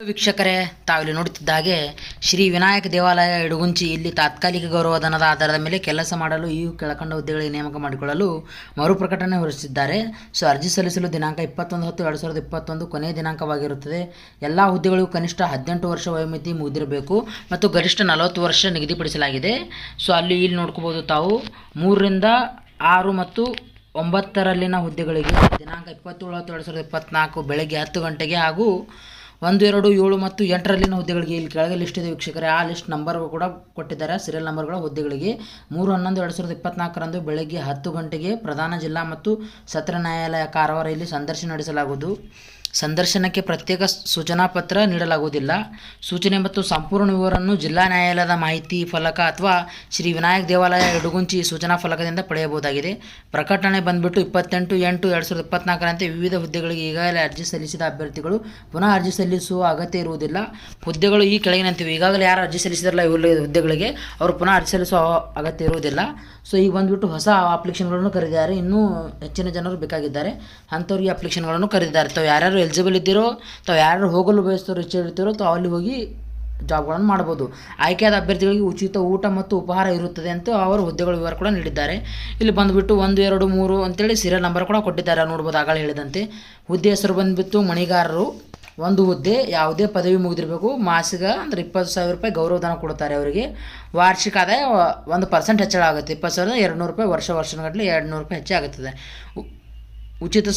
ವೀಕ್ಷಕರೇ, ತಾವಿಲ್ಲಿ ನೋಡುತ್ತಿದ್ದ ಹಾಗೆ ಶ್ರೀ ವಿನಾಯಕ ದೇವಾಲಯ ಇಡಗುಂಚಿ ಇಲ್ಲಿ ತಾತ್ಕಾಲಿಕ ಗೌರವಧನದ ಆಧಾರದ ಮೇಲೆ ಕೆಲಸ ಮಾಡಲು ಈ ಕೆಳಕಂಡ ಹುದ್ದೆಗಳಿಗೆ ನೇಮಕ ಮಾಡಿಕೊಳ್ಳಲು ಮರುಪ್ರಕಟಣೆ ಹೊರಡಿಸಿದ್ದಾರೆ. ಅರ್ಜಿ ಸಲ್ಲಿಸಲು ದಿನಾಂಕ 21/10/2021 ಕೊನೆಯ ದಿನಾಂಕವಾಗಿರುತ್ತದೆ. ಎಲ್ಲ ಹುದ್ದೆಗಳಿಗೂ ಕನಿಷ್ಠ 18 ವರ್ಷ ವಯೋಮಿತಿ ಮುಗಿದಿರಬೇಕು ಮತ್ತು ಗರಿಷ್ಠ 40 ವರ್ಷ ನಿಗದಿಪಡಿಸಲಾಗಿದೆ. ಇಲ್ಲಿ ನೋಡ್ಕೋಬಹುದು ತಾವು 3 ರಿಂದ 6 ಮತ್ತು 9ರಲ್ಲಿನ ಹುದ್ದೆಗಳಿಗೆ ದಿನಾಂಕ 27/10/2024 ಬೆಳಗ್ಗೆ 10 ಗಂಟೆಗೆ ಹಾಗೂ 1, 2, 7 ಮತ್ತು 8ರಲ್ಲಿನ ಹುದ್ದೆಗಳಿಗೆ ಇಲ್ಲಿ ಕೆಳಗೆ ಲಿಸ್ಟ್ ಇದೆ ವೀಕ್ಷಕರೇ. ಆ ಲಿಸ್ಟ್ ನಂಬರ್ ಕೂಡ ಕೊಟ್ಟಿದ್ದಾರೆ, ಸೀರಿಯಲ್ ನಂಬರ್ಗಳ ಹುದ್ದೆಗಳಿಗೆ 3/11/2024 ಬೆಳಗ್ಗೆ 10 ಗಂಟೆಗೆ ಪ್ರಧಾನ ಜಿಲ್ಲಾ ಮತ್ತು ಸತ್ರ ನ್ಯಾಯಾಲಯ ಕಾರವಾರ ಇಲ್ಲಿ ಸಂದರ್ಶನ ನಡೆಸಲಾಗುವುದು. ಸಂದರ್ಶನಕ್ಕೆ ಪ್ರತ್ಯೇಕ ಸೂಚನಾ ಪತ್ರ ನೀಡಲಾಗುವುದಿಲ್ಲ. ಸೂಚನೆ ಮತ್ತು ಸಂಪೂರ್ಣ ವಿವರವನ್ನು ಜಿಲ್ಲಾ ನ್ಯಾಯಾಲಯದ ಮಾಹಿತಿ ಫಲಕ ಅಥವಾ ಶ್ರೀ ವಿನಾಯಕ ದೇವಾಲಯ ಇಡಗುಂಚಿ ಸೂಚನಾ ಫಲಕದಿಂದ ಪಡೆಯಬಹುದಾಗಿದೆ. ಪ್ರಕಟಣೆ ಬಂದ್ಬಿಟ್ಟು 28/8/2024 ವಿವಿಧ ಹುದ್ದೆಗಳಿಗೆ ಈಗಾಗಲೇ ಅರ್ಜಿ ಸಲ್ಲಿಸಿದ ಅಭ್ಯರ್ಥಿಗಳು ಪುನಃ ಅರ್ಜಿ ಸಲ್ಲಿಸುವ ಅಗತ್ಯ ಇರುವುದಿಲ್ಲ. ಹುದ್ದೆಗಳು ಈ ಕೆಳಗಿನಂತಿವೆ. ಈಗಾಗಲೇ ಯಾರು ಅರ್ಜಿ ಸಲ್ಲಿಸಿದಾರಲ್ಲ ಇವುಗಳ ಹುದ್ದೆಗಳಿಗೆ ಅವರು ಪುನಃ ಅರ್ಜಿ ಸಲ್ಲಿಸುವ ಅಗತ್ಯ ಇರುವುದಿಲ್ಲ. ಈಗ ಬಂದುಬಿಟ್ಟು ಹೊಸ ಅಪ್ಲಿಕೇಶನ್ಗಳನ್ನು ಕರೆದಿದ್ದಾರೆ. ಇನ್ನೂ ಹೆಚ್ಚಿನ ಜನರು ಬೇಕಾಗಿದ್ದಾರೆ, ಅಂಥವ್ರಿಗೆ ಅಪ್ಲಿಕೇಶನ್ಗಳನ್ನು ಕರೆದಿದ್ದಾರೆ. ತಾವು ಯಾರ್ಯಾರು ಎಲಿಜಿಬಲ್ ಇದ್ದೀರೋ, ತಾವು ಯಾರು ಹೋಗಲು ಬಯಸ್ತಾರೋ, ಇಚ್ಛೆ ಇರ್ತೀರೋ ತಾವು ಅಲ್ಲಿ ಹೋಗಿ ಜಾಬ್ಗಳನ್ನು ಮಾಡ್ಬೋದು. ಆಯ್ಕೆಯಾದ ಅಭ್ಯರ್ಥಿಗಳಿಗೆ ಉಚಿತ ಊಟ ಮತ್ತು ಉಪಹಾರ ಇರುತ್ತದೆ ಅಂತ ಅವರು ಹುದ್ದೆಗಳ ವಿವರ ಕೂಡ ನೀಡಿದ್ದಾರೆ. ಇಲ್ಲಿ ಬಂದುಬಿಟ್ಟು 1, 2, 3 ಅಂತೇಳಿ ಸೀರಿಯಲ್ ನಂಬರ್ ಕೂಡ ಕೊಟ್ಟಿದ್ದಾರೆ ನೋಡ್ಬೋದು. ಆಗಲೇ ಹೇಳಿದಂತೆ ಹುದ್ದೆ ಹೆಸರು ಬಂದುಬಿಟ್ಟು ಮಣಿಗಾರರು. ಒಂದು ಹುದ್ದೆ ಯಾವುದೇ ಪದವಿ ಮುಗಿದಿರಬೇಕು. ಮಾಸಿಕ ಅಂದರೆ 20,000 ರೂಪಾಯಿ ಗೌರವಧನ ಕೊಡ್ತಾರೆ ಅವರಿಗೆ. ವಾರ್ಷಿಕ ಆದಾಯ 1% ಹೆಚ್ಚಳ ಆಗುತ್ತೆ. 20,200 ರೂಪಾಯಿ ವರ್ಷಗಟ್ಟಲೆ 200 ರೂಪಾಯಿ ಹೆಚ್ಚಾಗುತ್ತದೆ. ಉಚಿತ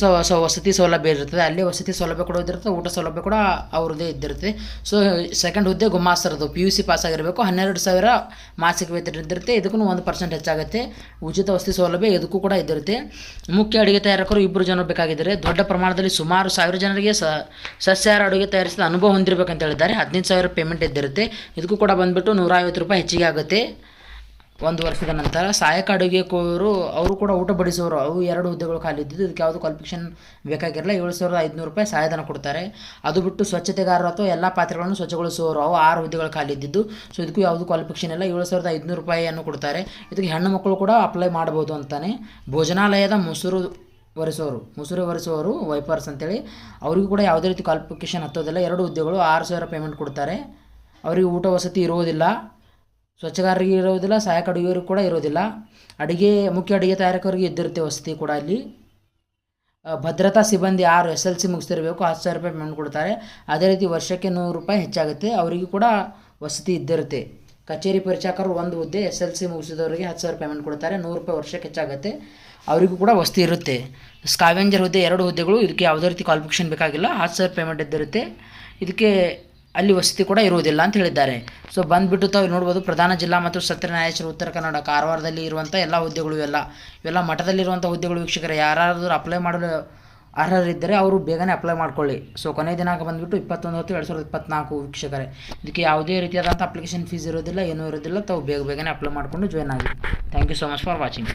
ವಸತಿ ಸೌಲಭ್ಯ ಇರ್ತದೆ. ಅಲ್ಲಿ ವಸತಿ ಸೌಲಭ್ಯ ಕೂಡ ಇದ್ದಿರುತ್ತೆ, ಊಟ ಸೌಲಭ್ಯ ಕೂಡ ಅವ್ರದ್ದೇ ಇದ್ದಿರುತ್ತೆ. ಸೆಕೆಂಡ್ ಹುದ್ದೆ ಗುಮಾಸ್ತರದು PUC ಪಾಸ್ ಆಗಿರಬೇಕು. 12,000 ಮಾಸಿಕ ವೇತನ ಇದ್ದಿರುತ್ತೆ. ಇದಕ್ಕೂ 1% ಹೆಚ್ಚಾಗುತ್ತೆ. ಉಚಿತ ವಸತಿ ಸೌಲಭ್ಯ ಇದಕ್ಕೂ ಕೂಡ ಇದ್ದಿರುತ್ತೆ. ಮುಖ್ಯ ಅಡುಗೆ ತಯಾರಕರು 2 ಜನರು ಬೇಕಾಗಿದ್ದಾರೆ. ದೊಡ್ಡ ಪ್ರಮಾಣದಲ್ಲಿ ಸುಮಾರು 1000 ಜನರಿಗೆ ಸಸ್ಯಾಹಾರ ಅಡುಗೆ ತಯಾರಿಸಿದ ಅನುಭವ ಹೊಂದಿರಬೇಕಂತ ಹೇಳಿದ್ದಾರೆ. 15,000 ಪೇಮೆಂಟ್ ಇದ್ದಿರುತ್ತೆ. ಇದಕ್ಕೂ ಕೂಡ ಬಂದುಬಿಟ್ಟು 150 ರೂಪಾಯಿ ಹೆಚ್ಚಿಗೆ ಆಗುತ್ತೆ 1 ವರ್ಷದ ನಂತರ. ಸಹಾಯಕ ಅಡುಗೆಕೋರು ಅವರು ಕೂಡ ಊಟ ಬಡಿಸೋರು, ಅವು 2 ಹುದ್ದೆಗಳು ಖಾಲಿ ಇದ್ದಿದ್ದು. ಇದಕ್ಕೆ ಯಾವುದು ಕ್ವಾಲಿಫಿಕೇಷನ್ ಬೇಕಾಗಿರಲ್ಲ. 7,500 ರೂಪಾಯಿ ಸಹಾಯಧನ ಕೊಡ್ತಾರೆ. ಅದು ಬಿಟ್ಟು ಸ್ವಚ್ಛತೆಗಾರರು ಅಥವಾ ಎಲ್ಲ ಪಾತ್ರೆಗಳನ್ನು ಸ್ವಚ್ಛಗೊಳಿಸುವವರು, ಅವು 6 ಹುದ್ದೆಗಳು ಖಾಲಿ ಇದ್ದಿದ್ದು. ಇದಕ್ಕೂ ಯಾವುದು ಕ್ವಾಲಿಫಿಕೇಷನ್ ಇಲ್ಲ. 7,500 ರೂಪಾಯಿಯನ್ನು ಕೊಡ್ತಾರೆ. ಇದಕ್ಕೆ ಹೆಣ್ಣು ಮಕ್ಕಳು ಕೂಡ ಅಪ್ಲೈ ಮಾಡ್ಬೋದು ಅಂತಾನೆ. ಭೋಜನಾಲಯದ ಮೊಸರು ಒರೆಸುವವರು ವೈಪರ್ಸ್ ಅಂತೇಳಿ ಅವರಿಗೂ ಕೂಡ ಯಾವುದೇ ರೀತಿ ಕ್ವಾಲಿಫಿಕೇಷನ್ ಹತ್ತೋದಿಲ್ಲ. 2 ಹುದ್ದೆಗಳು 6,000 ಪೇಮೆಂಟ್ ಕೊಡ್ತಾರೆ. ಅವರಿಗೆ ಊಟ ವಸತಿ ಇರುವುದಿಲ್ಲ, ಸ್ವಚ್ಛಗಾರರಿಗೆ ಇರೋದಿಲ್ಲ, ಸಹಾಯಕ ಅಡುಗೆಯವ್ರಿಗೆ ಕೂಡ ಇರೋದಿಲ್ಲ. ಮುಖ್ಯ ಅಡುಗೆ ತಯಾರಕರಿಗೆ ಇದ್ದಿರುತ್ತೆ ವಸತಿ ಕೂಡ ಅಲ್ಲಿ. ಭದ್ರತಾ ಸಿಬ್ಬಂದಿ 6 SLC ಮುಗಿಸ್ತಿರಬೇಕು, 10,000 ರೂಪಾಯಿ ಪೇಮೆಂಟ್ ಕೊಡ್ತಾರೆ. ಅದೇ ರೀತಿ ವರ್ಷಕ್ಕೆ 100 ರೂಪಾಯಿ ಹೆಚ್ಚಾಗುತ್ತೆ, ಅವರಿಗೂ ಕೂಡ ವಸತಿ ಇದ್ದಿರುತ್ತೆ. ಕಚೇರಿ ಪರಿಚಾರಕರು 1 ಹುದ್ದೆ SLC ಮುಗಿಸಿದವರಿಗೆ 10,000 ಪೇಮೆಂಟ್ ಕೊಡ್ತಾರೆ, 100 ರೂಪಾಯಿ ವರ್ಷಕ್ಕೆ ಹೆಚ್ಚಾಗುತ್ತೆ, ಅವರಿಗೂ ಕೂಡ ವಸತಿ ಇರುತ್ತೆ. ಸ್ಕಾವೆಂಜರ್ ಹುದ್ದೆ 2 ಹುದ್ದೆಗಳು, ಇದಕ್ಕೆ ಯಾವುದೇ ರೀತಿ ಕ್ವಾಲಿಫಿಕೇಷನ್ ಬೇಕಾಗಿಲ್ಲ, 10,000 ಪೇಮೆಂಟ್ ಇದ್ದಿರುತ್ತೆ. ಇದಕ್ಕೆ ಅಲ್ಲಿ ವಸತಿ ಕೂಡ ಇರುವುದಿಲ್ಲ ಅಂತ ಹೇಳಿದ್ದಾರೆ. ಬಂದುಬಿಟ್ಟು ತಾವು ನೋಡ್ಬೋದು, ಪ್ರಧಾನ ಜಿಲ್ಲಾ ಮತ್ತು ಸತ್ರ ನ್ಯಾಯಾಧೀಶರು ಉತ್ತರ ಕನ್ನಡ ಕಾರವಾರದಲ್ಲಿ ಇರುವಂಥ ಎಲ್ಲ ಹುದ್ದೆಗಳು ಇವೆಲ್ಲ ಮಠದಲ್ಲಿರುವಂಥ ಹುದ್ದೆಗಳು. ವೀಕ್ಷಕರೇ, ಯಾರಾದರೂ ಅಪ್ಲೈ ಮಾಡಲು ಅರ್ಹರಿದ್ದರೆ ಅವರು ಬೇಗನೆ ಅಪ್ಲೈ ಮಾಡ್ಕೊಳ್ಳಿ. ಕೊನೆಯ ದಿನಾಂಕ ಬಂದುಬಿಟ್ಟು 21/10/2024 ವೀಕ್ಷಕರೇ. ಇದಕ್ಕೆ ಯಾವುದೇ ರೀತಿಯಾದಂಥ ಅಪ್ಲಿಕೇಶನ್ ಫೀಸ್ ಇರೋದಿಲ್ಲ, ಏನೂ ಇರೋದಿಲ್ಲ. ತಾವು ಬೇಗನೆ ಅಪ್ಲೈ ಮಾಡಿಕೊಂಡು ಜಾಯ್ನ್ ಆಗಿ. Thank you so much for watching.